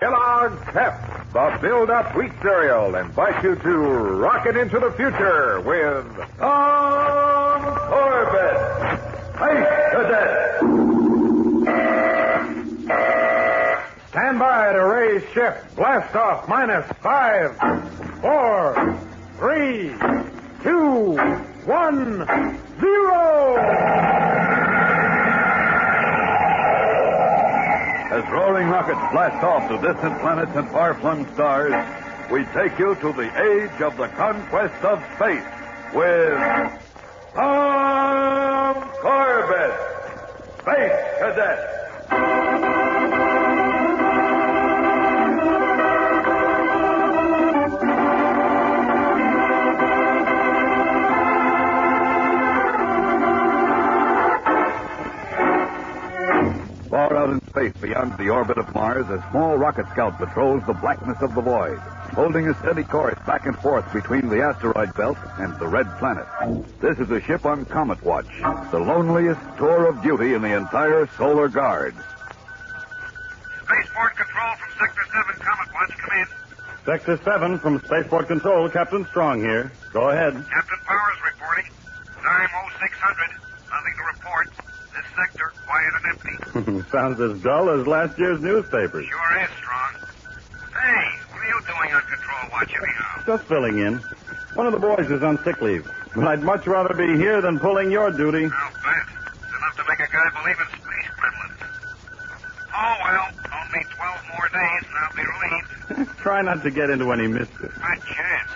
Kellogg's Pep, the build-up wheat cereal, invites you to rocket into the future with Corbett, Space Cadet. Stand by to raise shift. Blast off minus 5, 4, 3, 2, 1, 0. As roaring rockets blast off to distant planets and far-flung stars, we take you to the age of the conquest of space with Tom Corbett, Space Cadet. Far out in space beyond the orbit of Mars, a small rocket scout patrols the blackness of the void, holding a steady course back and forth between the asteroid belt and the red planet. This is a ship on Comet Watch, the loneliest tour of duty in the entire Solar Guard. Spaceport Control from Sector 7, Comet Watch, come in. Sector 7 from Spaceport Control, Captain Strong here. Go ahead. Captain Powers reporting. Time 0600. Nothing to report. This sector, quiet and empty. Sounds as dull as last year's newspapers. Sure is, Strong. Hey, what are you doing on Control Watch anyhow? Just filling in. One of the boys is on sick leave. But I'd much rather be here than pulling your duty. I'll bet. It's enough to make a guy believe in space gremlins. Oh, well, only 12 more days and I'll be relieved. Try not to get into any mischief. Not chance.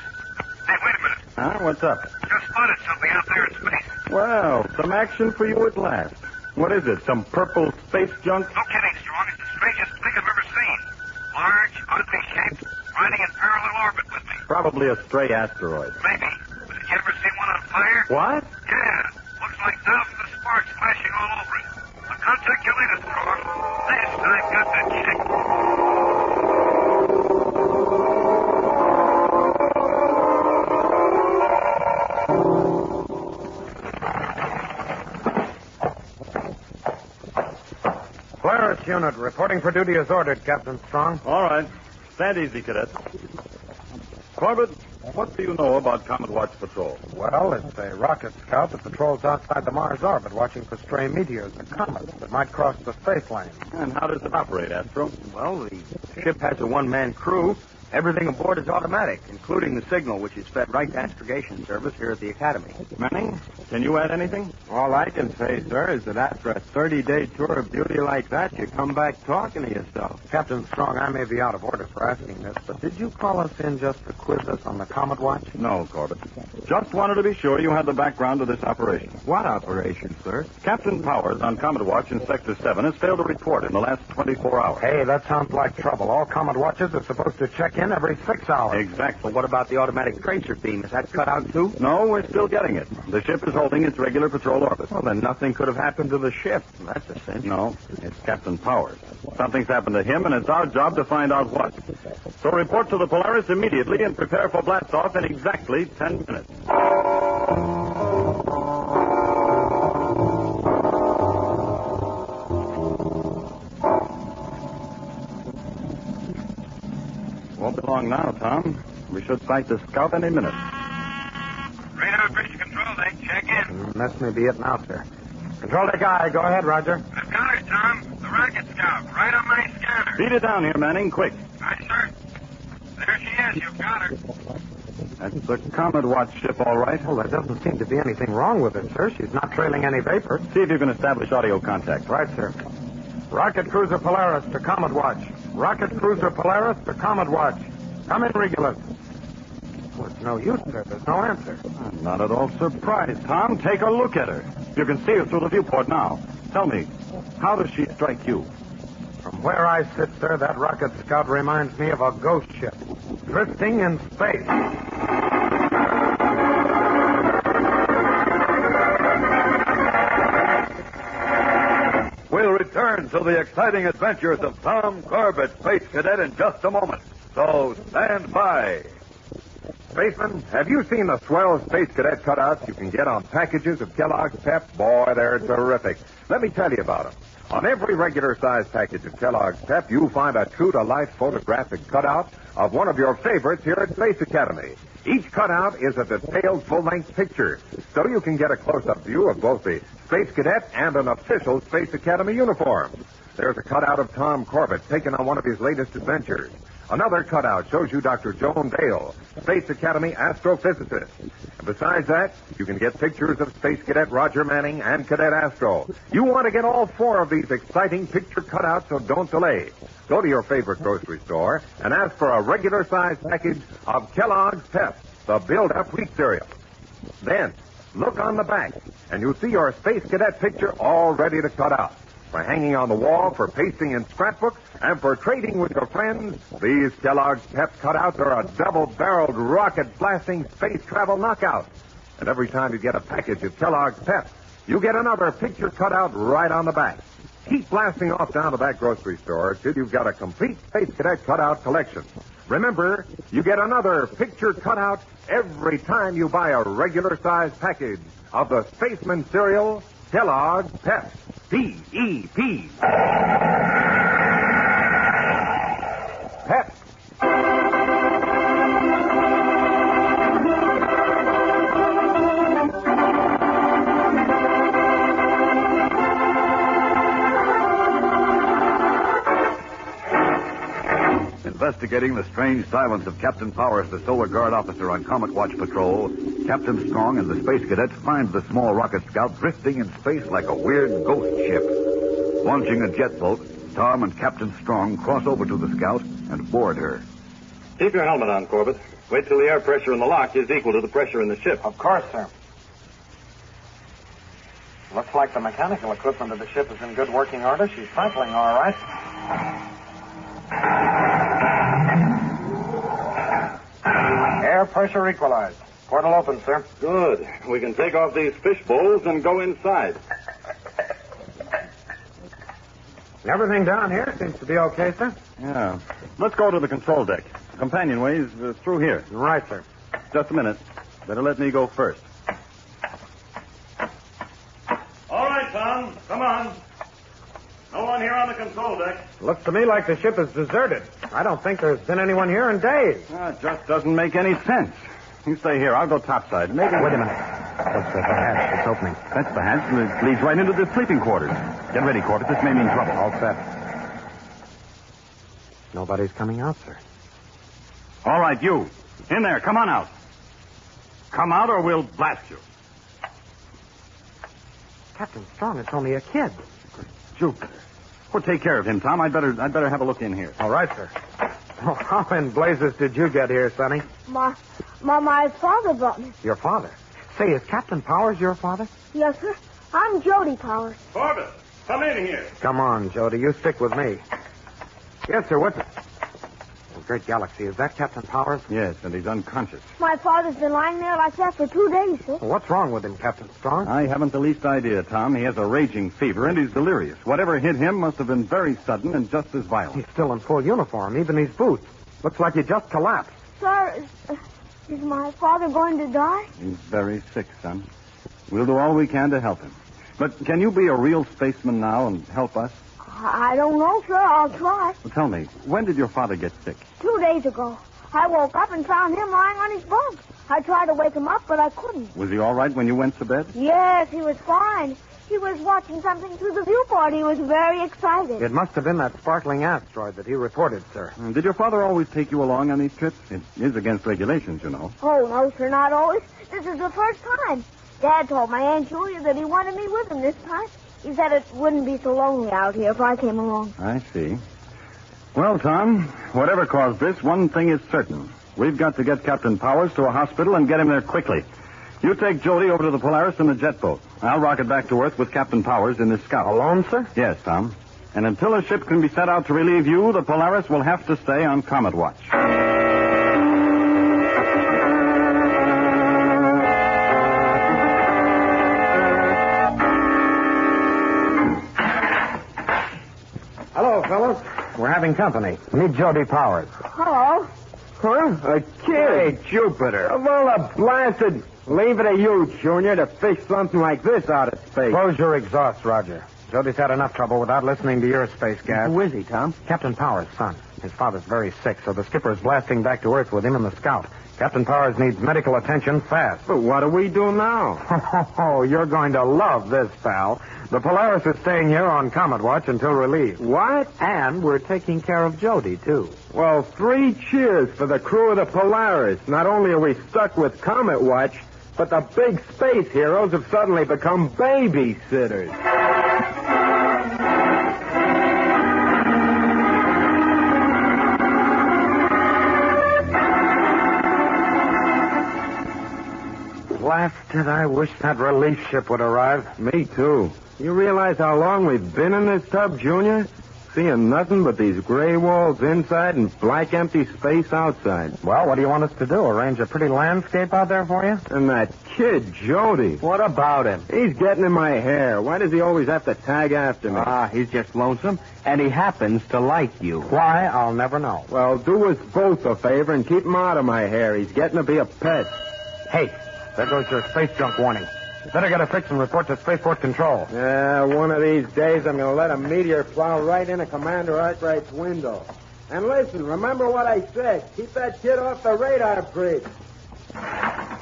Hey, wait a minute. Huh? What's up? Just spotted something out there in space. Well, some action for you at last. What is it, some purple space junk? No kidding, Strong. It's the strangest thing I've ever seen. Large, oddly shaped, riding in parallel orbit with me. Probably a stray asteroid. Maybe. But did you ever see one on fire? What? Yeah. Looks like thousands of sparks flashing all over it. I'll contact you later, Strong. This I've got to check. Polaris unit reporting for duty as ordered, Captain Strong. All right. Stand easy, cadet. Corbett, what do you know about Comet Watch Patrol? Well, it's a rocket scout that patrols outside the Mars orbit, watching for stray meteors and comets that might cross the space lane. And how does it operate, Astro? Well, the ship has a one-man crew. Everything aboard is automatic, including the signal, which is fed right to astrogation service here at the Academy. Manning, can you add anything? All I can say, sir, is that after a 30-day tour of duty like that, you come back talking to yourself. Captain Strong, I may be out of order for asking this, but did you call us in just to quiz us on the Comet Watch? No, Corbett. Just wanted to be sure you had the background to this operation. What operation, sir? Captain Powers on Comet Watch in Sector 7 has failed to report in the last 24 hours. Hey, that sounds like trouble. All Comet Watches are supposed to check in every 6 hours. Exactly. What about the automatic tracer beam? Is that cut out, too? No, we're still getting it. The ship is holding its regular patrol orbit. Well, then nothing could have happened to the ship. That's a cinch. No, it's Captain Powers. Something's happened to him, and it's our job to find out what. So report to the Polaris immediately and prepare for blast-off in exactly 10 minutes. Won't be long now, Tom. We should sight the scout any minute. Radar bridge control deck, check in. This may be it now, sir. Control deck I. Go ahead, Roger. I've got her, Tom. The rocket scout, right on my scanner. Beat it down here, Manning, quick. Aye, sir. There she is. You've got her. That's the Comet Watch ship, all right. Well, there doesn't seem to be anything wrong with it, sir. She's not trailing any vapor. See if you can establish audio contact. Right, sir. Rocket Cruiser Polaris to Comet Watch. Rocket Cruiser Polaris to Comet Watch. Come in, Regulus. Well, it's no use, sir. There's no answer. I'm not at all surprised, Tom. Take a look at her. You can see her through the viewport now. Tell me, how does she strike you? From where I sit, sir, that rocket scout reminds me of a ghost ship drifting in space. We'll return to the exciting adventures of Tom Corbett, Space Cadet, in just a moment. So stand by. Spaceman, have you seen the swell Space Cadet cutouts you can get on packages of Kellogg's Pep? Boy, they're terrific. Let me tell you about them. On every regular-sized package of Kellogg's Pep, you'll find a true-to-life photographic cutout of one of your favorites here at Space Academy. Each cutout is a detailed full-length picture, so you can get a close-up view of both the Space Cadet and an official Space Academy uniform. There's a cutout of Tom Corbett taken on one of his latest adventures. Another cutout shows you Dr. Joan Dale, Space Academy astrophysicist. And besides that, you can get pictures of Space Cadet Roger Manning and Cadet Astro. You want to get all four of these exciting picture cutouts, so don't delay. Go to your favorite grocery store and ask for a regular-sized package of Kellogg's Pep, the build-up wheat cereal. Then, look on the back, and you'll see your Space Cadet picture all ready to cut out. For hanging on the wall, for pasting in scrapbooks, and for trading with your friends, these Kellogg's Pep cutouts are a double-barreled, rocket-blasting space travel knockout. And every time you get a package of Kellogg's Pep, you get another picture cutout right on the back. Keep blasting off down to that grocery store till you've got a complete Space Cadet cutout collection. Remember, you get another picture cutout every time you buy a regular-sized package of the Spaceman cereal, Kellogg's Pep. P-E-P. Pep. Investigating the strange silence of Captain Powers, the Solar Guard officer on Comet Watch patrol, Captain Strong and the Space Cadet find the small rocket scout drifting in space like a weird ghost ship. Launching a jet boat, Tom and Captain Strong cross over to the scout and board her. Keep your helmet on, Corbett. Wait till the air pressure in the lock is equal to the pressure in the ship. Of course, sir. Looks like the mechanical equipment of the ship is in good working order. She's cycling all right. Air pressure equalized. Portal open, sir. Good. We can take off these fish bowls and go inside. Everything down here seems to be okay, sir. Yeah. Let's go to the control deck. Companionway's through here. Right, sir. Just a minute. Better let me go first. All right, Tom. Come on. No one here on the control deck. Looks to me like the ship is deserted. I don't think there's been anyone here in days. It just doesn't make any sense. You stay here. I'll go topside. Maybe. Wait a minute. What's the hatch? It's opening. That's the hatch. It leads right into the sleeping quarters. Get ready, Corbett. This may mean trouble. All set. Nobody's coming out, sir. All right, you. In there. Come on out. Come out or we'll blast you. Captain Strong, it's only a kid. Jupiter. Well, take care of him, Tom. I'd better have a look in here. All right, sir. Oh, how in blazes did you get here, Sonny? My father brought me. Your father? Say, is Captain Powers your father? Yes, sir. I'm Jody Powers. Corbett, come in here. Come on, Jody. You stick with me. Yes, sir. What's it? Oh, great galaxy. Is that Captain Powers? Yes, and he's unconscious. My father's been lying there like that for 2 days, sir. Well, what's wrong with him, Captain Strong? I haven't the least idea, Tom. He has a raging fever, and he's delirious. Whatever hit him must have been very sudden and just as violent. He's still in full uniform, even his boots. Looks like he just collapsed. Sir, is my father going to die? He's very sick, son. We'll do all we can to help him. But can you be a real spaceman now and help us? I don't know, sir. I'll try. Well, tell me, when did your father get sick? 2 days ago. I woke up and found him lying on his bunk. I tried to wake him up, but I couldn't. Was he all right when you went to bed? Yes, he was fine. He was watching something through the viewport. He was very excited. It must have been that sparkling asteroid that he reported, sir. Did your father always take you along on these trips? It is against regulations, you know. Oh, no, sir, not always. This is the first time. Dad told my Aunt Julia that he wanted me with him this time. He said it wouldn't be so lonely out here if I came along. I see. Well, Tom, whatever caused this, one thing is certain. We've got to get Captain Powers to a hospital and get him there quickly. You take Jody over to the Polaris in the jet boat. I'll rocket back to Earth with Captain Powers in this scout. Alone, sir? Yes, Tom. And until a ship can be sent out to relieve you, the Polaris will have to stay on Comet Watch. Hello, fellas. We're having company. Meet Jody Powers. Hello. Huh? A kid? Hey, Jupiter. Of all the blasted... Leave it to you, Junior, to fish something like this out of space. Close your exhaust, Roger. Jody's had enough trouble without listening to your space gas. Who is he, Tom? Captain Powers' son. His father's very sick, so the skipper is blasting back to Earth with him and the scout. Captain Powers needs medical attention fast. But what do we do now? Oh, you're going to love this, pal. The Polaris is staying here on Comet Watch until relieved. What? And we're taking care of Jody, too. Well, 3 cheers for the crew of the Polaris. Not only are we stuck with Comet Watch, but the big space heroes have suddenly become babysitters. Blasted, I wish that relief ship would arrive. Me, too. You realize how long we've been in this tub, Junior? Seeing nothing but these gray walls inside and black empty space outside. Well, what do you want us to do? Arrange a pretty landscape out there for you? And that kid, Jody. What about him? He's getting in my hair. Why does he always have to tag after me? He's just lonesome, and he happens to like you. Why? I'll never know. Well, do us both a favor and keep him out of my hair. He's getting to be a pet. Hey, there goes your space junk warning. Better get a fix and report to Spaceport Control. Yeah, one of these days I'm going to let a meteor plow right into Commander Arkwright's window. And listen, remember what I said. Keep that kid off the radar bridge. I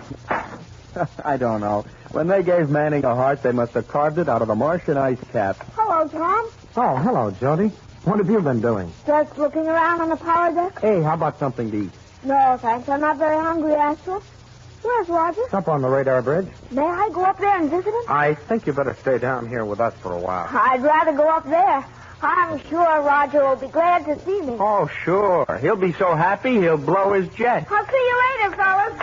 don't know. When they gave Manning a heart, they must have carved it out of a Martian ice cap. Hello, Tom. Oh, hello, Jody. What have you been doing? Just looking around on the power deck? Hey, how about something to eat? No, thanks. I'm not very hungry, Astro. Where's Roger? Up on the radar bridge. May I go up there and visit him? I think you better stay down here with us for a while. I'd rather go up there. I'm sure Roger will be glad to see me. Oh, sure. He'll be so happy he'll blow his jet. I'll see you later, fellas.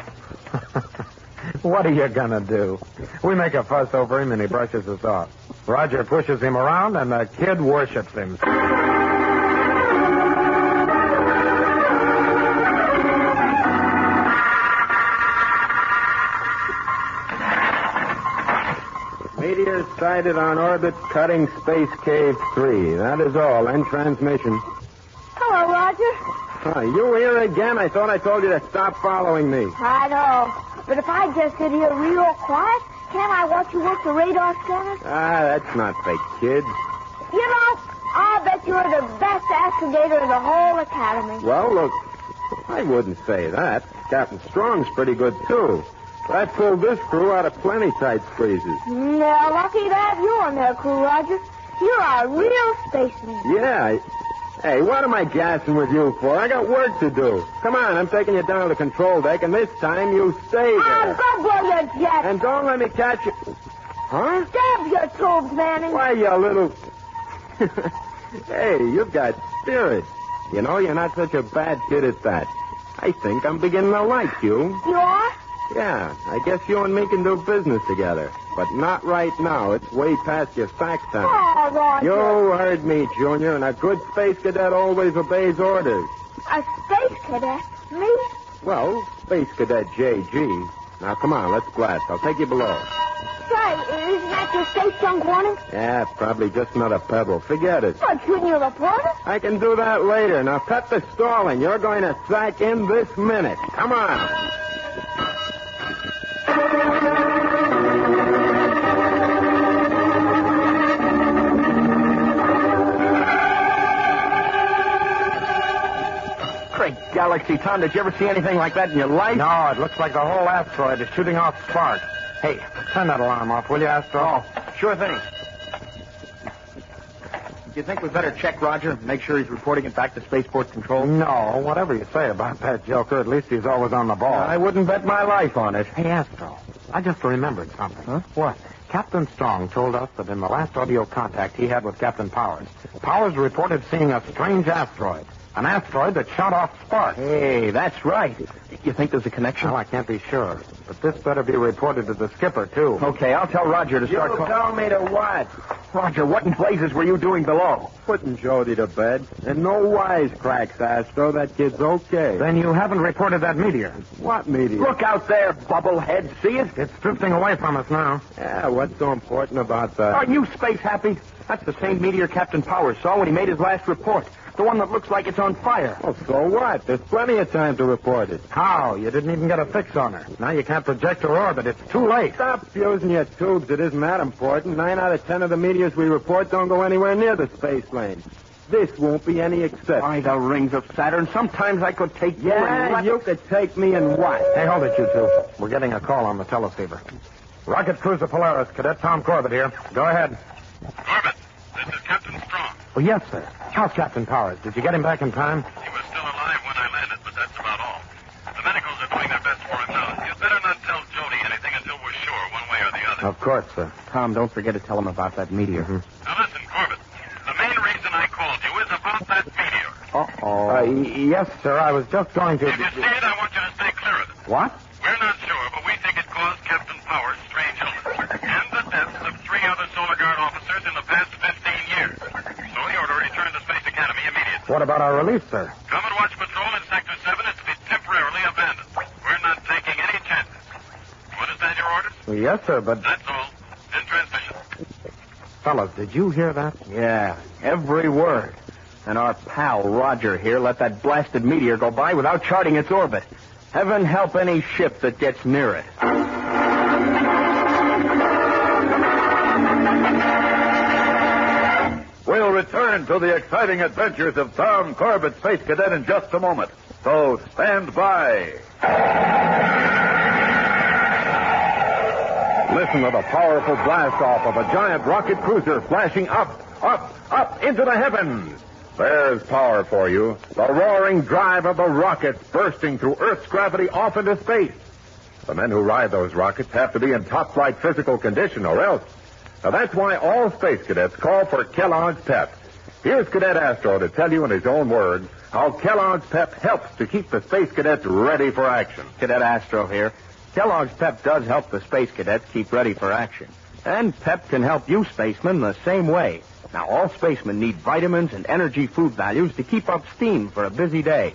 What are you going to do? We make a fuss over him and he brushes us off. Roger pushes him around and the kid worships him. Meteor sighted on orbit, cutting Space Cave 3. That is all. End transmission. Hello, Roger. You here again? I thought I told you to stop following me. I know. But if I just sit here real quiet, can't I watch you work the radar scanners? That's not fake, kid. You know, I'll bet you're the best astrogator in the whole academy. Well, look, I wouldn't say that. Captain Strong's pretty good, too. But I pulled this crew out of plenty tight squeezes. They're lucky to have you on their crew, Roger. You're a real spaceman. Yeah. Hey, what am I gassing with you for? I got work to do. Come on, I'm taking you down to the control deck, and this time you stay there. Go blow your jet. And don't let me catch you. Huh? Stab your tubes, Manning. Why, you little... Hey, you've got spirit. You know, you're not such a bad kid at that. I think I'm beginning to like you. You are? Yeah, I guess you and me can do business together. But not right now. It's way past your sack time. Oh, Roger. You heard me, Junior, and a good space cadet always obeys orders. A space cadet? Me? Well, Space Cadet JG. Now, come on, let's blast. I'll take you below. Say, isn't that your space junk warning? Yeah, probably just another pebble. Forget it. But shouldn't you report it? I can do that later. Now, cut the stalling. You're going to sack in this minute. Come on. Great galaxy, Tom. Did you ever see anything like that in your life? No, it looks like the whole asteroid is shooting off sparks. Hey, turn that alarm off, will you, Astro? Oh, sure thing. Do you think we better check Roger and make sure he's reporting it back to Spaceport Control? No, whatever you say about that joker, at least he's always on the ball. I wouldn't bet my life on it. Hey, Astro, I just remembered something. Huh? What? Captain Strong told us that in the last audio contact he had with Captain Powers, Powers reported seeing a strange asteroid. An asteroid that shot off sparks. Hey, that's right. You think there's a connection? Well, I can't be sure. But this better be reported to the skipper, too. Okay, I'll tell Roger to start... You tell me to what? Roger, what in blazes were you doing below? Putting Jody to bed. And no wisecracks, Astro. That kid's okay. Then you haven't reported that meteor. What meteor? Look out there, bubblehead. See it? It's drifting away from us now. Yeah, what's so important about that? Are you space happy? That's the same meteor Captain Powers saw when he made his last report. The one that looks like it's on fire. Well, so what? There's plenty of time to report it. How? You didn't even get a fix on her. Now you can't project her orbit. It's too late. Stop using your tubes. It isn't that important. 9 out of 10 of the meteors we report don't go anywhere near the space lane. This won't be any exception. By the rings of Saturn, sometimes I could take you Yeah, and you could take me and what? Hey, hold it, you two. We're getting a call on the teleceiver. Rocket Cruiser Polaris, Cadet Tom Corbett here. Go ahead. Corbett, this is Captain Strong. Oh, yes, sir. How's Captain Powers? Did you get him back in time? He was still alive when I landed, but that's about all. The medicals are doing their best for him now. You'd better not tell Jody anything until we're sure one way or the other. Of course, sir. Tom, don't forget to tell him about that meteor. Now listen, Corbett. The main reason I called you is about that meteor. Yes, sir. I was just going to... If you see it, I want you to stay clear of it. What? We're not sure, but we think it caused Captain Powers strange illness and the deaths of 3 other Solar Guard officers in the past 15 years. So he ought to return to Space Academy immediately. What about our release, sir? Come and watch patrol in Sector 7 is to be temporarily abandoned. We're not taking any chances. You understand your orders? Yes, sir, but... That's all. In transmission. Fellas, did you hear that? Yeah, every word. And our pal Roger here let that blasted meteor go by without charting its orbit. Heaven help any ship that gets near it. We'll return to the exciting adventures of Tom Corbett, Space Cadet, in just a moment. So stand by. Listen to the powerful blast off of a giant rocket cruiser flashing up into the heavens. There's power for you. The roaring drive of the rockets bursting through Earth's gravity off into space. The men who ride those rockets have to be in top-flight physical condition or else. Now, that's why all space cadets call for Kellogg's Pep. Here's Cadet Astro to tell you in his own words how Kellogg's Pep helps to keep the space cadets ready for action. Cadet Astro here. Kellogg's Pep does help the space cadets keep ready for action. And Pep can help you spacemen the same way. Now, all spacemen need vitamins and energy food values to keep up steam for a busy day.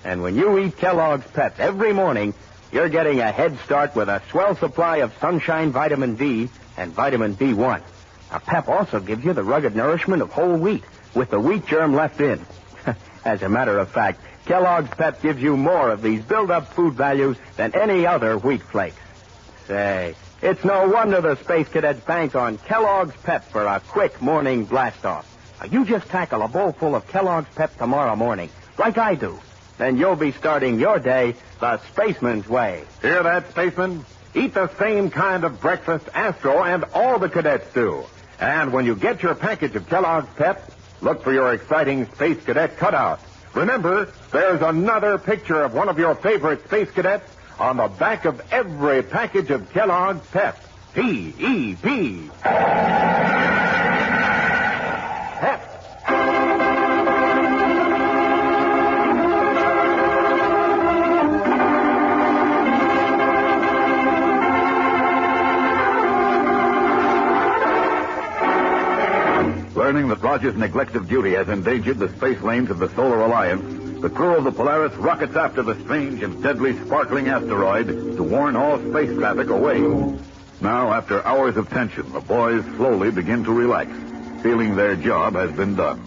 And when you eat Kellogg's Pep every morning, you're getting a head start with a swell supply of sunshine vitamin D and vitamin B1. Now, Pep also gives you the rugged nourishment of whole wheat with the wheat germ left in. As a matter of fact, Kellogg's Pep gives you more of these build-up food values than any other wheat flakes. Say, it's no wonder the space cadets bank on Kellogg's Pep for a quick morning blast-off. Now, you just tackle a bowl full of Kellogg's Pep tomorrow morning, like I do. Then you'll be starting your day the spaceman's way. Hear that, spaceman? Eat the same kind of breakfast Astro and all the cadets do. And when you get your package of Kellogg's Pep, look for your exciting Space Cadet cutout. Remember, there's another picture of one of your favorite space cadets on the back of every package of Kellogg's Pep. P-E-P. Pep. Learning that Roger's neglect of duty has endangered the space lanes of the Solar Alliance, the crew of the Polaris rockets after the strange and deadly sparkling asteroid to warn all space traffic away. Now, after hours of tension, the boys slowly begin to relax, feeling their job has been done.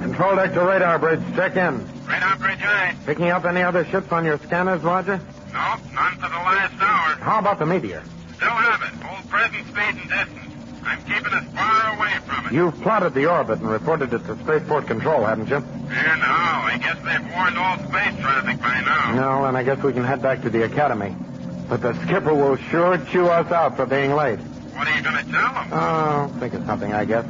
Control deck to radar bridge. Check in. Radar bridge aye. Picking up any other ships on your scanners, Roger? Nope, none for the last hour. How about the meteor? Still have it. Hold present speed and distance. I'm keeping us far away from it. You've plotted the orbit and reported it to Spaceport Control, haven't you? Yeah, no. I guess they've warned all space traffic by now. No, and I guess we can head back to the Academy. But the skipper will sure chew us out for being late. What are you going to tell him? Oh, think of something, I guess.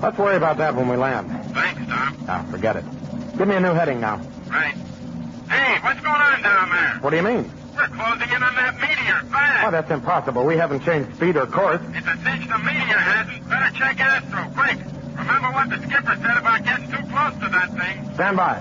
Let's worry about that when we land. Thanks, Tom. Ah, forget it. Give me a new heading now. Right. Hey, what's going on down there? What do you mean? We're closing in on that meteor fast. Oh, that's impossible. We haven't changed speed or course. It's a cinch the meteor hasn't. Better check Astro, quick. Remember what the skipper said about getting too close to that thing? Stand by.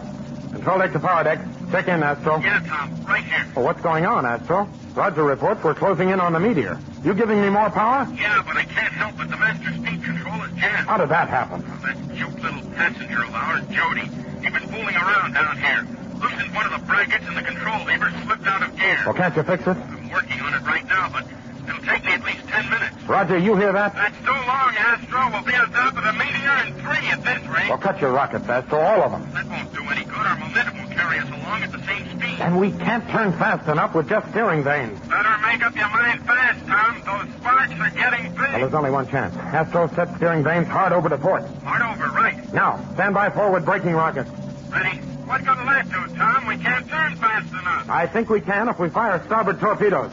Control deck to power deck. Check in, Astro. Yeah, Tom, right here. Well, what's going on, Astro? Roger reports we're closing in on the meteor. You giving me more power? Yeah, but I can't help it. The master speed control is jammed. How did that happen? That cute little passenger of ours, Jody, he was fooling around down here. Loosened one of the brackets and the control lever slipped out of gear. Well, can't you fix it? I'm working on it right now, but it'll take me at least 10 minutes. Roger, you hear that? That's too long, Astro. We'll be on top of the meteor in 3. Maybe at this rate. Well, cut your rocket fast, throw all of them. That won't do any good. Our momentum will carry us along at the same speed. And we can't turn fast enough with just steering vanes. Better make up your mind fast, Tom. Those sparks are getting big. Well, there's only one chance. Astro, set steering vanes hard over to port. Hard over, right. Now, stand by forward braking rockets. Ready? What good'll that do, Tom? We can't turn fast enough. I think we can if we fire starboard torpedoes.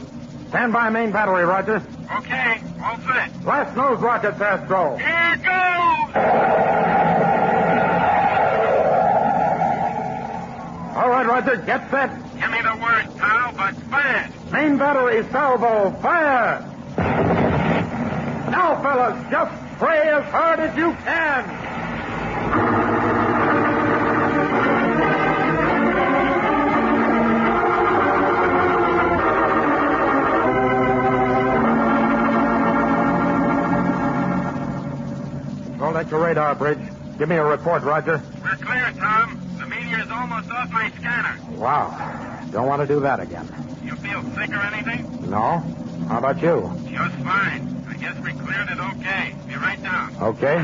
Stand by main battery, Roger. Okay, all set. Blast nose rockets, Astro. Here goes! All right, Roger, get set. Give me the word, pal, but fast. Main battery, salvo, fire! Now, fellas, just spray as hard as you can. Roll at your radar bridge. Give me a report, Roger. We're clear, Tom. The meteor's almost off my scanner. Wow. Don't want to do that again. You feel sick or anything? No? How about you? Just fine. I guess we cleared it okay. Be right down. Okay.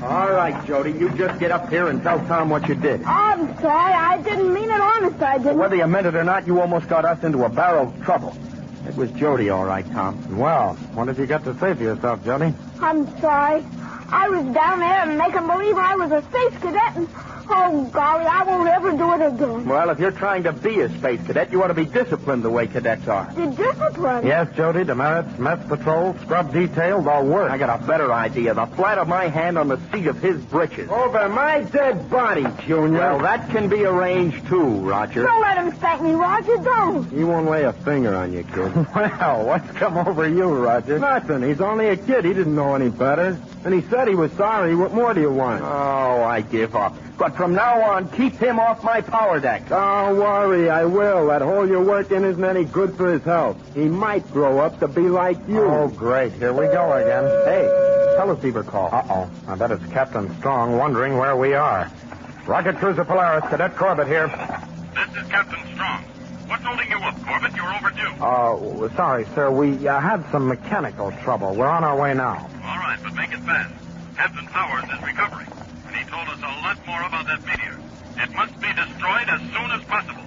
All right, Jody, you just get up here and tell Tom what you did. I'm sorry. I didn't mean it. Honest, I didn't. Whether you meant it or not, you almost got us into a barrel of trouble. It was Jody, all right, Tom. Well, what did you get to say for yourself, Jody? I'm sorry. I was down there and making believe I was a space cadet, and oh, golly, I won't ever do it again. Well, if you're trying to be a space cadet, you ought to be disciplined the way cadets are. The discipline? Yes, Jody, demerits, mess patrol, scrub detail, all work. I got a better idea. The flat of my hand on the seat of his britches. Over my dead body, Junior. Well, that can be arranged, too, Roger. Don't let him spank me, Roger. Don't. He won't lay a finger on you, kid. Well, what's come over you, Roger? Nothing. He's only a kid. He didn't know any better. And he said he was sorry. What more do you want? Oh, I give up. But from now on, keep him off my power deck. Don't worry, I will. That hole you're working isn't any good for his health. He might grow up to be like you. Oh, great. Here we go again. Hey, teleceiver call. Uh-oh. I bet it's Captain Strong wondering where we are. Rocket Cruiser Polaris, Cadet Corbett here. This is Captain Strong. What's holding you up, Corbett? You're overdue. Sorry, sir. We had some mechanical trouble. We're on our way now. All right, but make it fast. Captain Powers is recovering, and he told us a lot more about that meteor. It must be destroyed as soon as possible.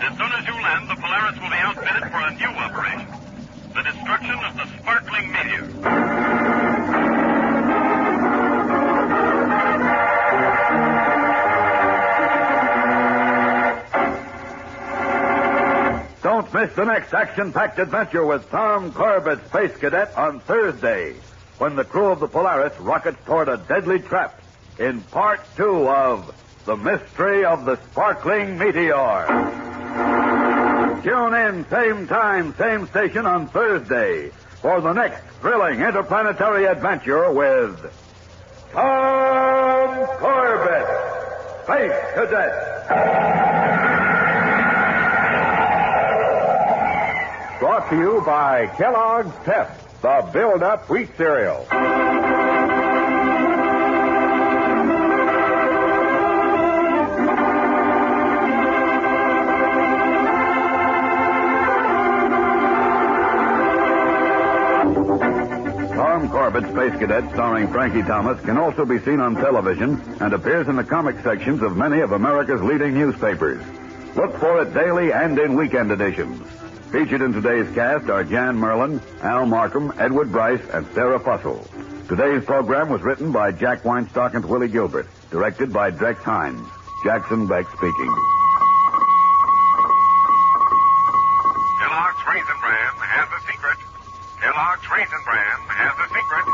As soon as you land, the Polaris will be outfitted for a new operation. The destruction of the sparkling meteor. Don't miss the next action-packed adventure with Tom Corbett, Space Cadet, on Thursday, when the crew of the Polaris rockets toward a deadly trap in Part 2 of The Mystery of the Sparkling Meteor. Tune in, same time, same station on Thursday for the next thrilling interplanetary adventure with Tom Corbett, Space Cadet. Brought to you by Kellogg's Pep, the build-up wheat cereal. Tom Corbett, Space Cadet, starring Frankie Thomas, can also be seen on television and appears in the comic sections of many of America's leading newspapers. Look for it daily and in weekend editions. Featured in today's cast are Jan Merlin, Al Markham, Edward Bryce, and Sarah Fussell. Today's program was written by Jack Weinstock and Willie Gilbert, directed by Drex Hines. Jackson Beck speaking. Kellogg's Raisin Bran has a secret. Kellogg's Raisin Bran has a secret.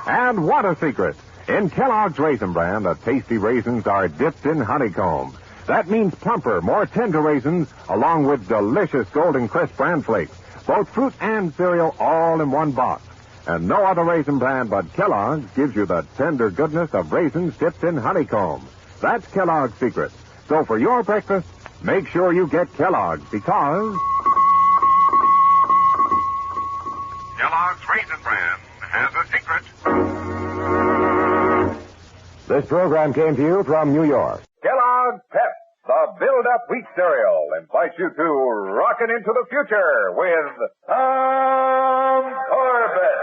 And what a secret! In Kellogg's Raisin Bran, the tasty raisins are dipped in honeycomb. That means plumper, more tender raisins, along with delicious Golden Crisp bran flakes. Both fruit and cereal all in one box. And no other raisin brand but Kellogg's gives you the tender goodness of raisins dipped in honeycomb. That's Kellogg's secret. So for your breakfast, make sure you get Kellogg's because... Kellogg's Raisin Bran has a secret. This program came to you from New York. Kellogg's Pep, the build-up wheat cereal, invites you to rocket into the future with Tom Corbett,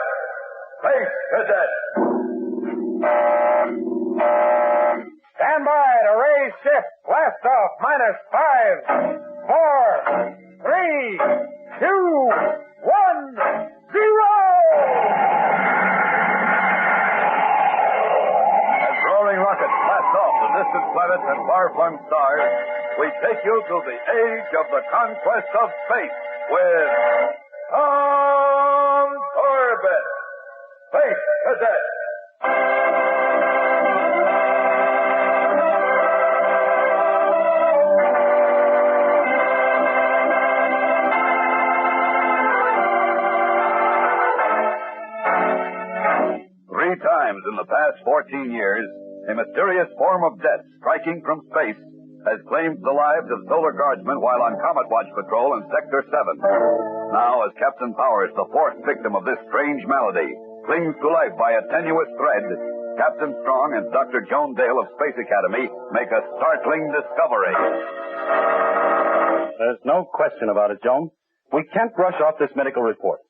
Space Cadet. Stand by to raise shift. Blast off. -5, 4, 3, 2, 1, 0. As roaring rockets blast off the distant planets and far-flung stars, we take you to the age of the conquest of space with Tom Corbett, Space Cadet. Three times in the past 14 years, a mysterious form of death striking from space has claimed the lives of solar guardsmen while on Comet Watch patrol in Sector 7. Now, as Captain Powers, the fourth victim of this strange malady, clings to life by a tenuous thread, Captain Strong and Dr. Joan Dale of Space Academy make a startling discovery. There's no question about it, Joan. We can't brush off this medical report.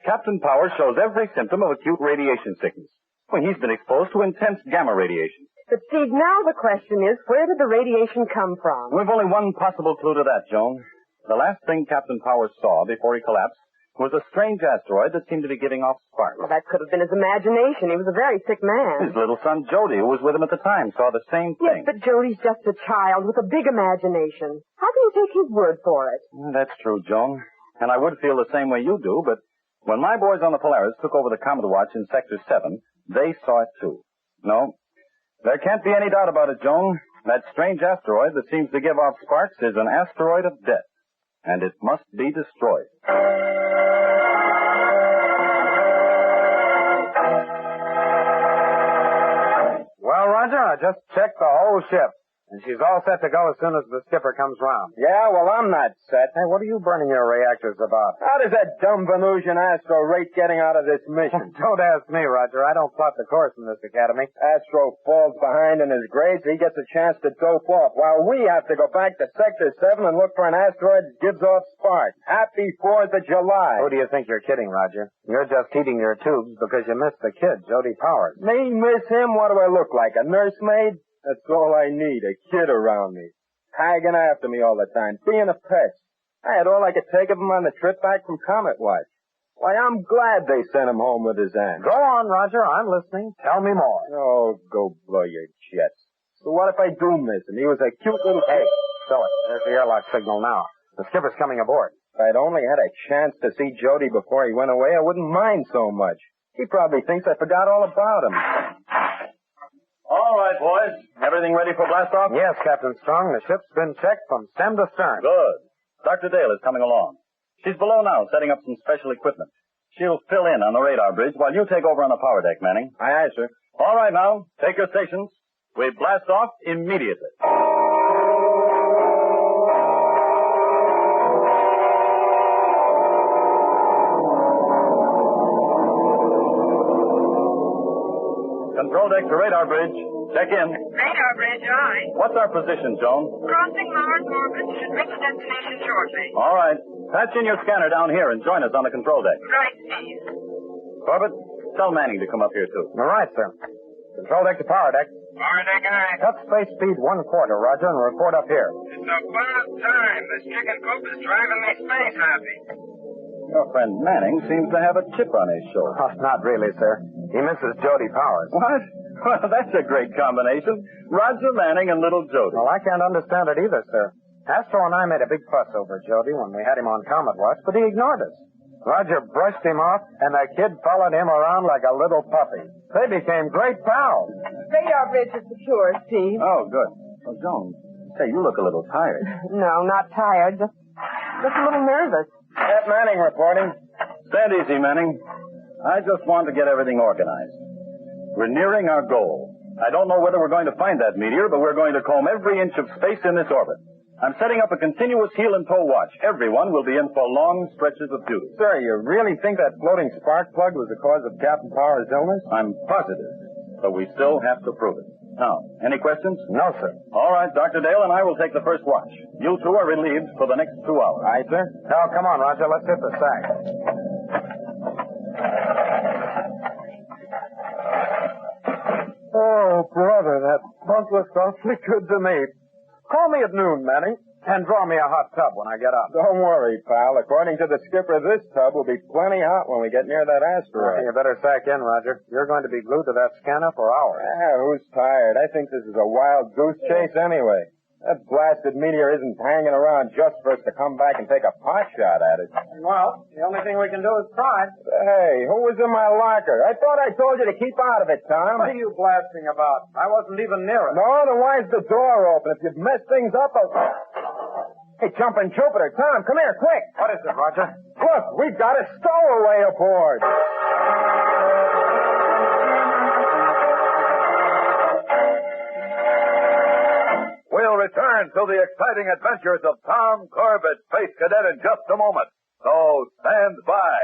Captain Powers shows every symptom of acute radiation sickness. Well, he's been exposed to intense gamma radiation. But, Steve, now the question is, where did the radiation come from? We've only one possible clue to that, Joan. The last thing Captain Powers saw before he collapsed was a strange asteroid that seemed to be giving off sparks. Well, that could have been his imagination. He was a very sick man. His little son, Jody, who was with him at the time, saw the same thing. Yes, but Jody's just a child with a big imagination. How can you take his word for it? That's true, Joan. And I would feel the same way you do, but when my boys on the Polaris took over the Comet Watch in Sector 7, they saw it too. No, there can't be any doubt about it, Joan. That strange asteroid that seems to give off sparks is an asteroid of death, and it must be destroyed. Well, Roger, I just checked the whole ship. And she's all set to go as soon as the skipper comes round. Yeah, well, I'm not set. Hey, what are you burning your reactors about? How does that dumb Venusian Astro rate getting out of this mission? Don't ask me, Roger. I don't plot the course in this academy. Astro falls behind in his grades. He gets a chance to dope off, while we have to go back to Sector 7 and look for an asteroid that gives off sparks. Happy 4th of July. Who do you think you're kidding, Roger? You're just heating your tubes because you missed the kid, Jody Powers. Me miss him? What do I look like, a nursemaid? That's all I need, a kid around me. Tagging after me all the time, being a pest. I had all I could take of him on the trip back from Comet Watch. Why, I'm glad they sent him home with his aunt. Go on, Roger. I'm listening. Tell me more. Oh, go blow your jets. So what if I do miss him? He was a cute little... Hey, Philip, there's the airlock signal now. The skipper's coming aboard. If I'd only had a chance to see Jody before he went away, I wouldn't mind so much. He probably thinks I forgot all about him. All right, boys. Everything ready for blast-off? Yes, Captain Strong. The ship's been checked from stem to stern. Good. Dr. Dale is coming along. She's below now, setting up some special equipment. She'll fill in on the radar bridge while you take over on the power deck, Manning. Aye, aye, sir. All right, now. Take your stations. We blast off immediately. Control deck to radar bridge. Check in. Radar bridge, aye. What's our position, Joan? Crossing Mars orbit. Should reach destination shortly. All right. Patch in your scanner down here and join us on the control deck. Right, Steve. Corbett, tell Manning to come up here, too. All right, sir. Control deck to power deck. Power deck, aye. Cut space speed 1/4, Roger, and report up here. It's about time. The stricken poop is driving me space happy. Your friend Manning seems to have a chip on his shoulder. Oh, not really, sir. He misses Jody Powers. What? Well, that's a great combination. Roger Manning and little Jody. Well, I can't understand it either, sir. Astro and I made a big fuss over Jody when we had him on Comet Watch, but he ignored us. Roger brushed him off, and the kid followed him around like a little puppy. They became great pals. Radar bridge is secure, Steve. Oh, good. Well, Joan, say, you look a little tired. No, not tired. Just a little nervous. Pat Manning reporting. Stand easy, Manning. I just want to get everything organized. We're nearing our goal. I don't know whether we're going to find that meteor, but we're going to comb every inch of space in this orbit. I'm setting up a continuous heel and toe watch. Everyone will be in for long stretches of duty. Sir, you really think that floating spark plug was the cause of Captain Powers' illness? I'm positive, but we still have to prove it. Now, any questions? No, sir. All right, Dr. Dale and I will take the first watch. You two are relieved for the next 2 hours. Aye, sir. Now, come on, Roger. Let's hit the sack. Both look awfully good to me. Call me at noon, Manning, and draw me a hot tub when I get up. Don't worry, pal. According to the skipper, this tub will be plenty hot when we get near that asteroid. You better sack in, Roger. You're going to be glued to that scanner for hours. Who's tired? I think this is a wild goose chase anyway. That blasted meteor isn't hanging around just for us to come back and take a pot shot at it. Well, the only thing we can do is try. Hey, who was in my locker? I thought I told you to keep out of it, Tom. What are you blasting about? I wasn't even near it. No, then why's the door open? If you'd mess things up, Hey, jumping Jupiter. Tom, come here, quick. What is it, Roger? Look, we've got a stowaway aboard. We'll return to the exciting adventures of Tom Corbett, Space Cadet, in just a moment. So stand by.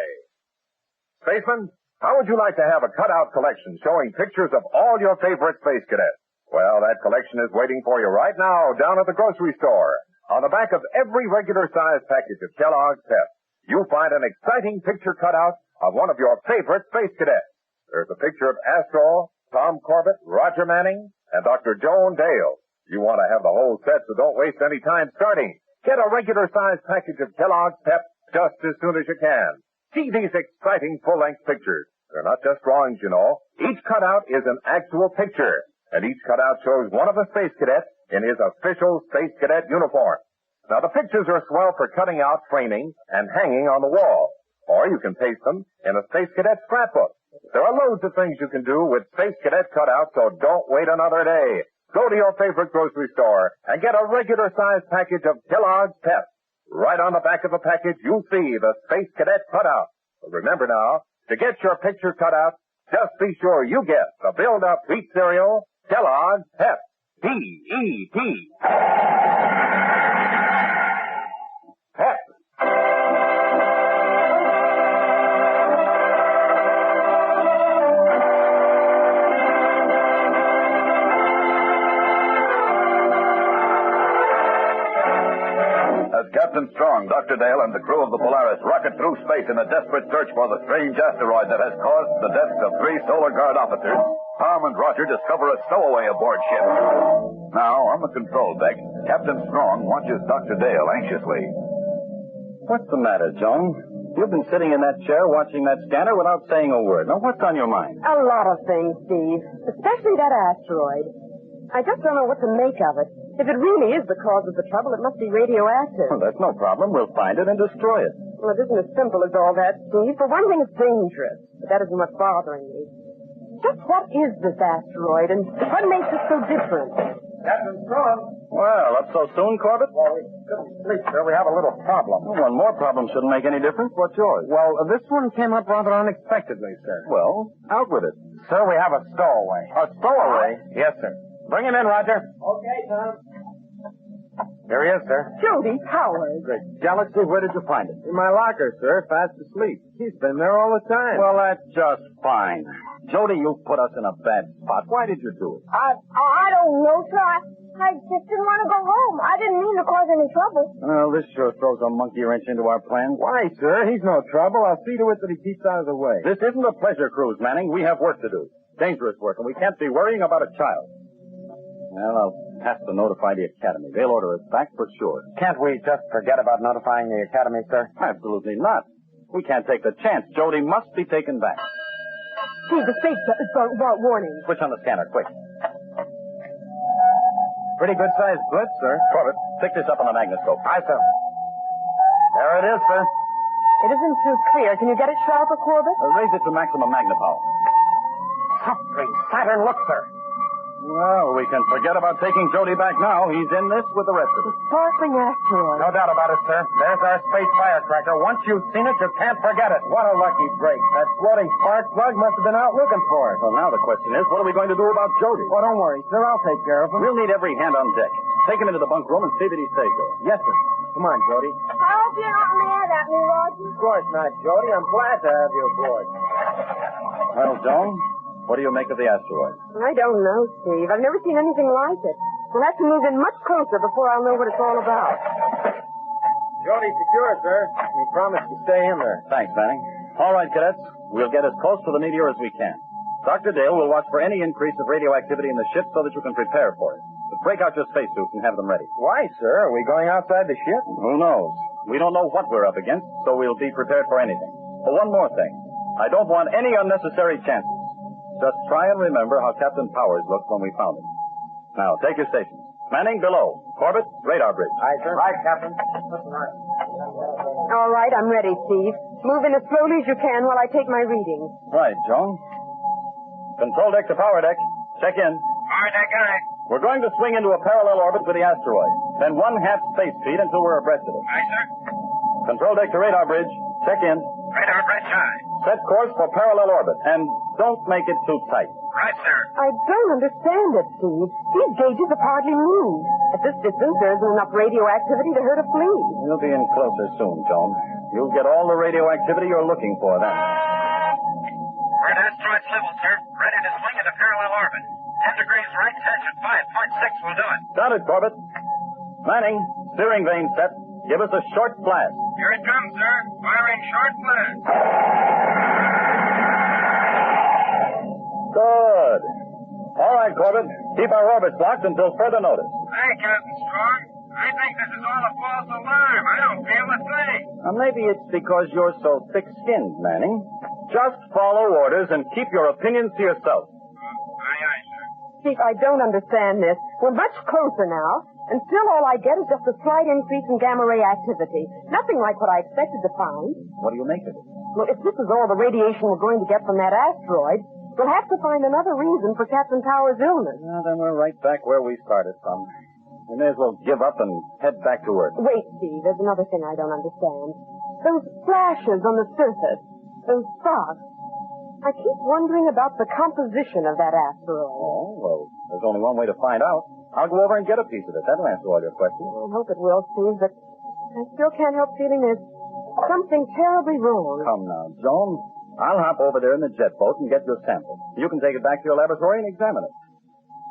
Spaceman, how would you like to have a cutout collection showing pictures of all your favorite space cadets? Well, that collection is waiting for you right now down at the grocery store. On the back of every regular-sized package of Kellogg's Pep, you'll find an exciting picture cutout of one of your favorite space cadets. There's a picture of Astro, Tom Corbett, Roger Manning, and Dr. Joan Dale. You want to have the whole set, so don't waste any time starting. Get a regular-sized package of Kellogg's Pep just as soon as you can. See these exciting full-length pictures. They're not just drawings, you know. Each cutout is an actual picture, and each cutout shows one of the space cadets in his official Space Cadet uniform. Now, the pictures are swell for cutting out, framing, and hanging on the wall. Or you can paste them in a Space Cadet scrapbook. There are loads of things you can do with Space Cadet cutouts, so don't wait another day. Go to your favorite grocery store and get a regular-sized package of Kellogg's Pep. Right on the back of the package, you'll see the Space Cadet cutout. But remember now, to get your picture cutout, just be sure you get the build-up wheat cereal, Kellogg's Pep. P-E-P. Pep. As Captain Strong, Dr. Dale, and the crew of the Polaris rocket through space in a desperate search for the strange asteroid that has caused the deaths of 3 Solar Guard officers, Tom and Roger discover a stowaway aboard ship. Now, on the control deck, Captain Strong watches Dr. Dale anxiously. What's the matter, Joan? You've been sitting in that chair watching that scanner without saying a word. Now, what's on your mind? A lot of things, Steve. Especially that asteroid. I just don't know what to make of it. If it really is the cause of the trouble, it must be radioactive. Well, that's no problem. We'll find it and destroy it. Well, it isn't as simple as all that, Steve. For one thing, it's dangerous. But that isn't what's bothering me. Just what is this asteroid, and what makes it so different? Captain Strong. Well, up so soon, Corbett? Well, we couldn't sleep, sir. We have a little problem. Well, one more problem shouldn't make any difference. What's yours? Well, this one came up rather unexpectedly, sir. Well, out with it. Sir, we have a stowaway. A stowaway? Yes, sir. Bring him in, Roger. Okay, Tom. Here he is, sir. Jody Powers. Great galaxy, where did you find it? In my locker, sir, fast asleep. He's been there all the time. Well, that's just fine. Jody, you put us in a bad spot. Why did you do it? I don't know, sir. I just didn't want to go home. I didn't mean to cause any trouble. Well, this sure throws a monkey wrench into our plans. Why, sir? He's no trouble. I'll see to it that he keeps out of the way. This isn't a pleasure cruise, Manning. We have work to do. Dangerous work, and we can't be worrying about a child. Well, I'll have to notify the Academy. They'll order us back for sure. Can't we just forget about notifying the Academy, sir? Absolutely not. We can't take the chance. Jody must be taken back. Steve, the space warning. Switch on the scanner, quick. Pretty good-sized blitz, sir. Corbett, pick this up on a magnascope. Aye, sir. There it is, sir. It isn't too clear. Can you get it sharper, Corbett? Raise it to maximum magnipower. Something Saturn look, sir. Well, we can forget about taking Jody back now. He's in this with the rest of us. Sparkling asteroid. No doubt about it, sir. There's our space firecracker. Once you've seen it, you can't forget it. What a lucky break. That floating spark plug must have been out looking for it. Well, now the question is, what are we going to do about Jody? Oh, don't worry, sir. I'll take care of him. We'll need every hand on deck. Take him into the bunk room and see that he stays there. Yes, sir. Come on, Jody. I hope you're not mad at me, Roger. Of course not, Jody. I'm glad to have you aboard. Well, Joan, what do you make of the asteroid? I don't know, Steve. I've never seen anything like it. We'll have to move in much closer before I'll know what it's all about. Jody secure, sir. We promised to stay in there. Thanks, Manning. All right, cadets. We'll get as close to the meteor as we can. Dr. Dale will watch for any increase of radioactivity in the ship so that you can prepare for it. But break out your spacesuits and have them ready. Why, sir? Are we going outside the ship? Who knows? We don't know what we're up against, so we'll be prepared for anything. But one more thing. I don't want any unnecessary chances. Just try and remember how Captain Powers looked when we found him. Now, take your stations. Manning, below. Corbett, radar bridge. Aye, sir. Right, Captain. All right, I'm ready, Steve. Move in as slowly as you can while I take my readings. Right, Joan. Control deck to power deck. Check in. Power deck, aye. We're going to swing into a parallel orbit with the asteroid. Then 1/2 space speed until we're abreast of it. Aye, sir. Control deck to radar bridge. Check in. Radar bridge high. Set course for parallel orbit. And don't make it too tight. Right, sir. I don't understand it, Steve. These gauges have hardly moved. At this distance, there isn't enough radioactivity to hurt a flea. You'll be in closer soon, Joan. You'll get all the radioactivity you're looking for then. We're at asteroid's level, sir. Ready to swing into parallel orbit. 10 degrees right, touch at 5.6 will do it. Got it, Corbett. Manning, steering vane set. Give us a short blast. Here it comes, sir. Firing short blast. Good. All right, Corbett. Keep our orbits locked until further notice. Hey, Captain Strong. I think this is all a false alarm. I don't feel a thing. Maybe it's because you're so thick-skinned, Manning. Just follow orders and keep your opinions to yourself. Aye, aye, sir. Steve, I don't understand this. We're much closer now, and still all I get is just a slight increase in gamma ray activity. Nothing like what I expected to find. What do you make of it? Well, if this is all the radiation we're going to get from that asteroid, we'll have to find another reason for Captain Powers' illness. Well, then we're right back where we started from. We may as well give up and head back to Earth. Wait, Steve, there's another thing I don't understand. Those flashes on the surface, those sparks. I keep wondering about the composition of that asteroid. Oh, well, there's only one way to find out. I'll go over and get a piece of it. That'll answer all your questions. I hope it will, Steve, but I still can't help feeling there's something terribly wrong. Come now, Joan. I'll hop over there in the jet boat and get your sample. You can take it back to your laboratory and examine it.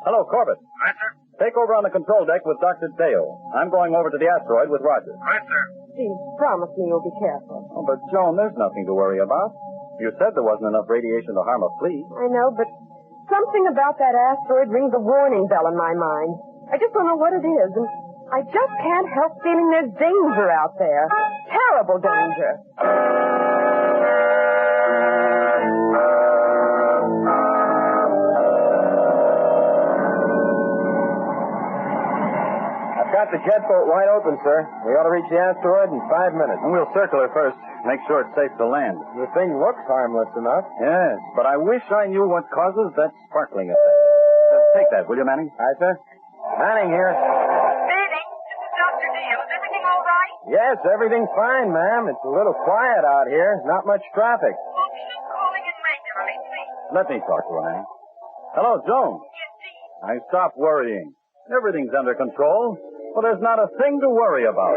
Hello, Corbett. Right, sir. Take over on the control deck with Dr. Dale. I'm going over to the asteroid with Roger. Right, sir. Steve, promise me you'll be careful. Oh, but, Joan, there's nothing to worry about. You said there wasn't enough radiation to harm a flea. I know, but something about that asteroid rings a warning bell in my mind. I just don't know what it is, and I just can't help feeling there's danger out there. Terrible danger. Got the jet boat wide open, sir. We ought to reach the asteroid in 5 minutes. And we'll circle her first. Make sure it's safe to land. The thing looks harmless enough. Yes, but I wish I knew what causes that sparkling effect. Take that, will you, Manning? Aye, sir. Manning here. Manning, this is Dr. Dale. Is everything all right? Yes, everything's fine, ma'am. It's a little quiet out here. Not much traffic. Well, keep calling in regularly, please. Let me talk to her, Manning. Hello, Joan. Yes, Steve. I stop worrying. Everything's under control. Well, there's not a thing to worry about.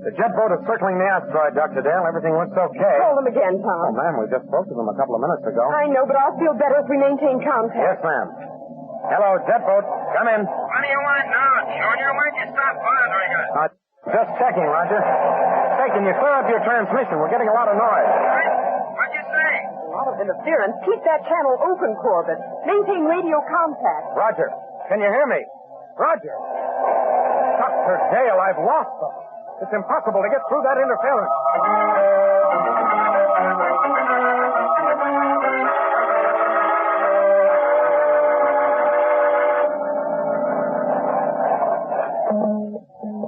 The jet boat is circling the asteroid, Dr. Dale. Everything looks okay. Call them again, Oh, Tom. ma'am, we just spoke to them a couple of minutes ago. I know, but I'll feel better if we maintain contact. Yes, ma'am. Hello, jet boat. Come in. What do you want now, Junior? Why'd you stop bothering us? Just checking, Roger. Say, can you clear up your transmission? We're getting a lot of noise. What'd you say? A lot of interference. Keep that channel open, Corbett. Maintain radio contact. Roger, can you hear me? Roger. Dr. Dale, I've lost them. It's impossible to get through that interference.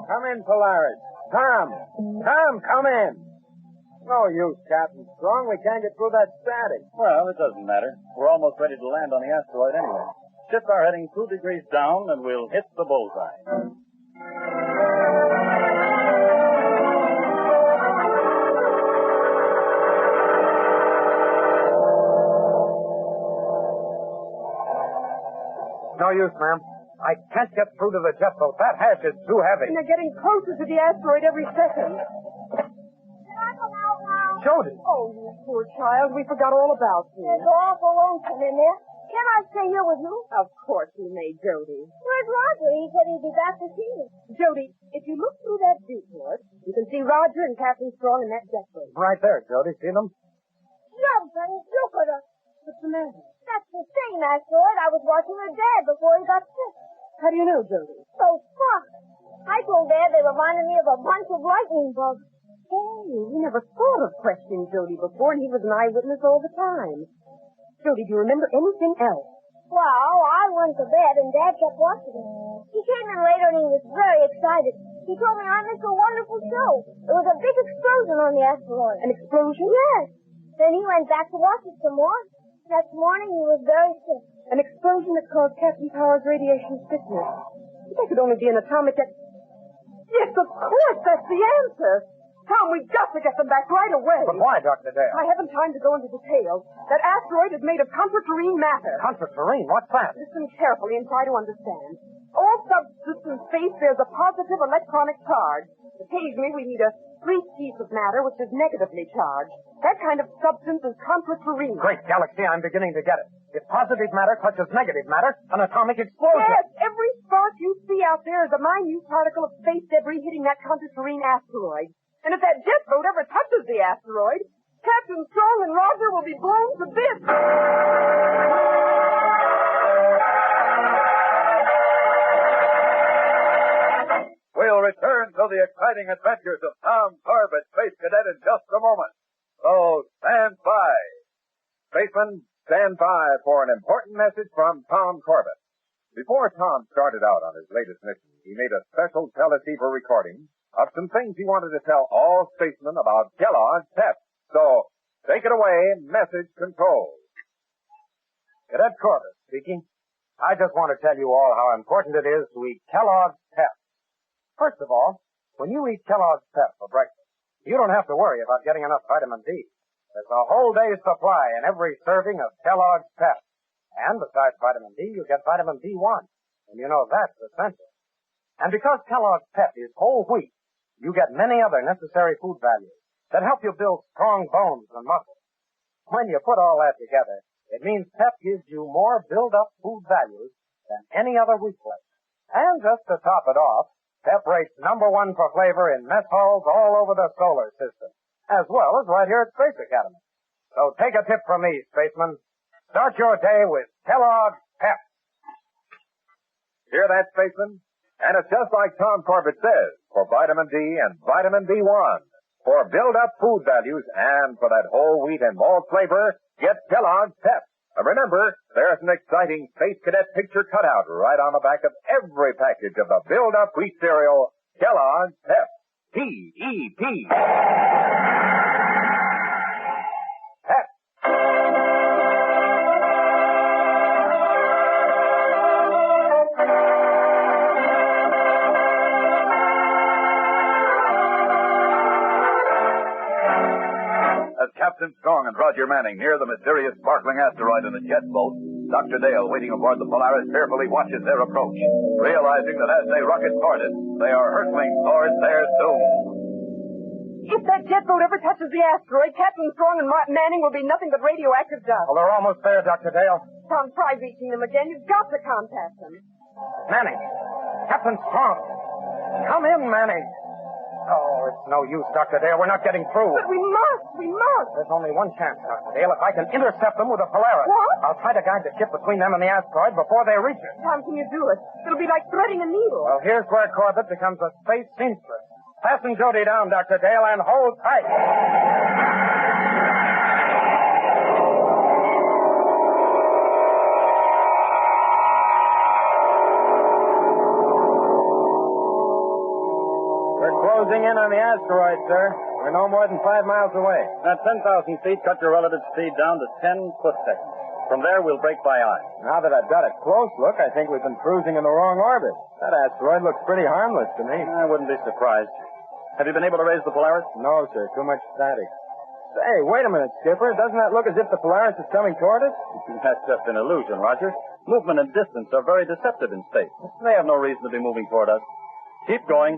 Come in, Polaris. Tom, come in. No use, Captain Strong. We can't get through that static. Well, it doesn't matter. We're almost ready to land on the asteroid anyway. Ships are heading 2 degrees down, and we'll hit the bullseye. No use, ma'am. I can't get through to the jet boat. That hatch is too heavy. And they're getting closer to the asteroid every second. Can I come out now? Jody. Oh, you poor child. We forgot all about you. It's awful lonesome in there. Can I stay here with you? Of course you may, Jody. Where's Roger? He said he'd be back this evening. Jody, if you look through that viewport, you can see Roger and Captain Strong in that jet boat. Right there, Jody. See them? Jumping Jupiter. What's the matter? That's the same asteroid I was watching with Dad before he got sick. How do you know, Jody? So fuck. I told Dad they reminded me of a bunch of lightning bugs. Hey, we never thought of questioning Jody before, and he was an eyewitness all the time. Jody, do you remember anything else? Well, I went to bed and Dad kept watching it. He came in later and he was very excited. He told me I missed a wonderful show. There was a big explosion on the asteroid. An explosion? Yes. Then he went back to watch it some more. Next morning he was very sick. An explosion that caused Captain Power's radiation sickness. That could only be an atomic... Yes, of course, that's the answer. Tom, we've got to get them back right away. But why, Dr. Dale? I haven't time to go into details. That asteroid is made of contraterrene matter. Contraterrene? What's that? Listen carefully and try to understand. All substance in space bears a positive electronic charge. Occasionally we need a free piece of matter which is negatively charged. That kind of substance is contraterene. Great galaxy, I'm beginning to get it. If positive matter touches negative matter, an atomic explosion. Yes, every spark you see out there is a minute particle of space debris hitting that contraterene asteroid. And if that jet boat ever touches the asteroid, Captain Strong and Roger will be blown to bits. We'll return to the exciting adventures of Tom Corbett, Space Cadet, in just a moment. So stand by. Spacemen, stand by for an important message from Tom Corbett. Before Tom started out on his latest mission, he made a special teleceiver recording of some things he wanted to tell all spacemen about Kellogg's Pep. So, take it away, message control. Cadet Corbett speaking. I just want to tell you all how important it is to eat Kellogg's Pep. First of all, when you eat Kellogg's Pep for breakfast, you don't have to worry about getting enough vitamin D. There's a whole day's supply in every serving of Kellogg's Pep. And besides vitamin D, you get vitamin B1. And you know that's essential. And because Kellogg's Pep is whole wheat, you get many other necessary food values that help you build strong bones and muscles. When you put all that together, it means Pep gives you more build-up food values than any other wheat flake. And just to top it off, Pep rates #1 for flavor in mess halls all over the solar system, as well as right here at Space Academy. So take a tip from me, spacemen. Start your day with Kellogg's Pep. Hear that, spacemen? And it's just like Tom Corbett says, for vitamin D and vitamin B1. For build-up food values and for that whole wheat and malt flavor, get Kellogg's Pep. And remember, there's an exciting Space Cadet picture cutout right on the back of every package of the build-up wheat cereal, Kellogg's Pep. P-E-P. Pep. As Captain Strong and Roger Manning near the mysterious sparkling asteroid in a jet boat, Dr. Dale, waiting aboard the Polaris, carefully watches their approach, realizing that as they rocket toward it, they are hurtling towards their doom. If that jet boat ever touches the asteroid, Captain Strong and Manning will be nothing but radioactive dust. Well, they're almost there, Dr. Dale. Tom, try reaching them again. You've got to contact them. Manning. Captain Strong. Come in, Manning. Oh, it's no use, Dr. Dale. We're not getting through. But we must. There's only one chance, Dr. Dale. If I can intercept them with a Polaris. What? I'll try to guide the ship between them and the asteroid before they reach it. Tom, can you do it? It'll be like threading a needle. Well, here's where Corbett becomes a space seamstress. Fasten Jody down, Dr. Dale, and hold tight. We're closing in on the asteroid, sir. We're no more than 5 miles away. At 10,000 feet, cut your relative speed down to 10 foot-seconds. From there, we'll break by eye. Now that I've got a close look, I think we've been cruising in the wrong orbit. That asteroid looks pretty harmless to me. I wouldn't be surprised. Have you been able to raise the Polaris? No, sir. Too much static. Say, wait a minute, Skipper. Doesn't that look as if the Polaris is coming toward us? That's just an illusion, Roger. Movement and distance are very deceptive in space. They have no reason to be moving toward us. Keep going.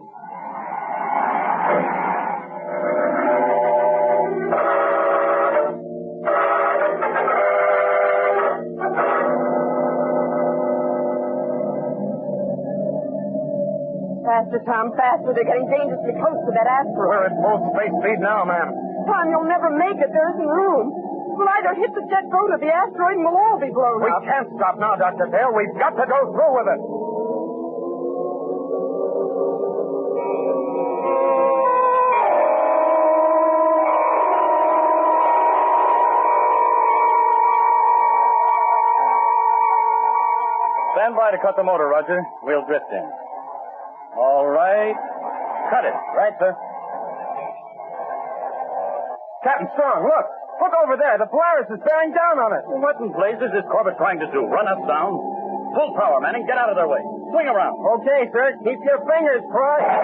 Faster, Tom, faster. They're getting dangerously close to that asteroid. We're at full space speed now, ma'am. Tom, you'll never make it. There isn't room. We'll either hit the jet boat or the asteroid and we'll all be blown We up. can't stop now, Dr. Dale. We've got to go through with it. Stand by to cut the motor, Roger. We'll drift in. All right. Cut it. Right, sir. Captain Strong, look. Look over there. The Polaris is bearing down on us. What in blazes is Corbett trying to do? Run us down? Full power, Manning. Get out of their way. Swing around. Okay, sir. Keep your fingers crossed.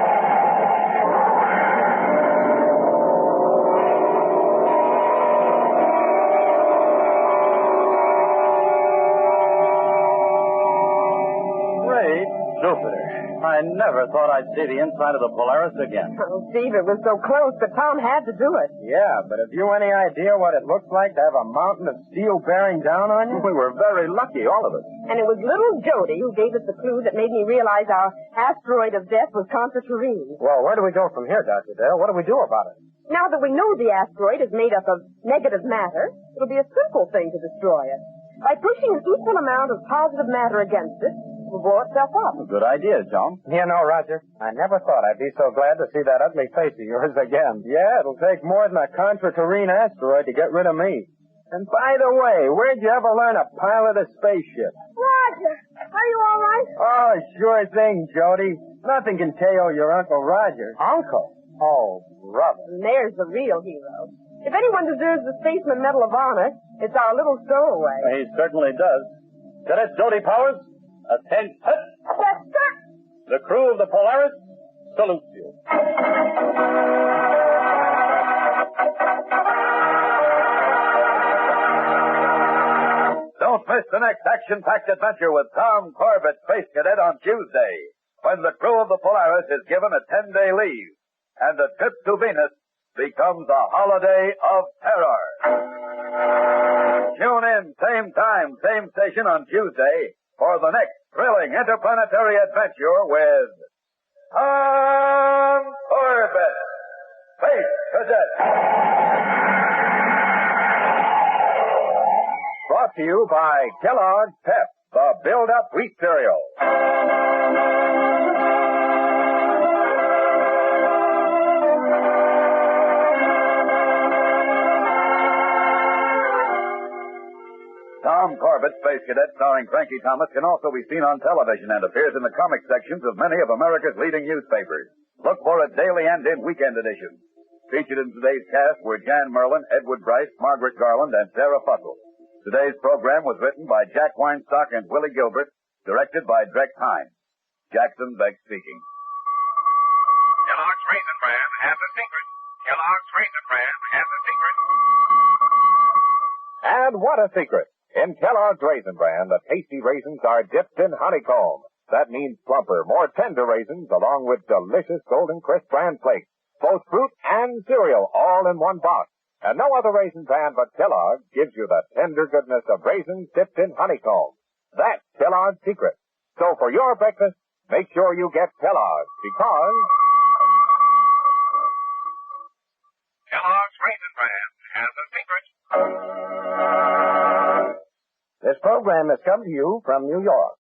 Great Jupiter. I never thought I'd see the inside of the Polaris again. Oh, Steve, it was so close, but Tom had to do it. Yeah, but have you any idea what it looks like to have a mountain of steel bearing down on you? We were very lucky, all of us. And it was little Jody who gave us the clue that made me realize our asteroid of death was Contra Terrene. Well, where do we go from here, Dr. Dale? What do we do about it? Now that we know the asteroid is made up of negative matter, it'll be a simple thing to destroy it. By pushing an equal amount of positive matter against it, it will blow itself up. Good idea, John. You know, Roger, I never thought I'd be so glad to see that ugly face of yours again. Yeah, it'll take more than a Contra Terrene asteroid to get rid of me. And by the way, where'd you ever learn to pilot a spaceship? Roger, are you all right? Oh, sure thing, Jody. Nothing can KO your Uncle Roger. Uncle? Oh, brother. And there's the real hero. If anyone deserves the Spaceman Medal of Honor, it's our little stowaway. He certainly does. Cadet Jody Powers, attention. Yes, sir. The crew of the Polaris salutes you. Don't miss the next action-packed adventure with Tom Corbett, Space Cadet, on Tuesday, when the crew of the Polaris is given a 10-day leave, and the trip to Venus becomes a holiday of terror. Tune in, same time, same station on Tuesday for the next thrilling interplanetary adventure with Tom Corbett, Space Cadet. Brought to you by Kellogg's Pep, the build-up wheat cereal. Tom Corbett, Space Cadet, starring Frankie Thomas, can also be seen on television and appears in the comic sections of many of America's leading newspapers. Look for it daily and in weekend editions. Featured in today's cast were Jan Merlin, Edward Bryce, Margaret Garland, and Sarah Fussell. Today's program was written by Jack Weinstock and Willie Gilbert, directed by Drex Hines. Jackson Beck speaking. Kellogg's Raisin Bran has a secret. Kellogg's Raisin Bran has a secret. And what a secret! In Kellogg's Raisin Bran, the tasty raisins are dipped in honeycomb. That means plumper, more tender raisins, along with delicious Golden Crisp bran flakes. Both fruit and cereal, all in one box. And no other raisin bran but Kellogg's gives you the tender goodness of raisins dipped in honeycomb. That's Kellogg's secret. So for your breakfast, make sure you get Kellogg's, because Kellogg's Raisin Bran has a secret. this program has come to you from New York.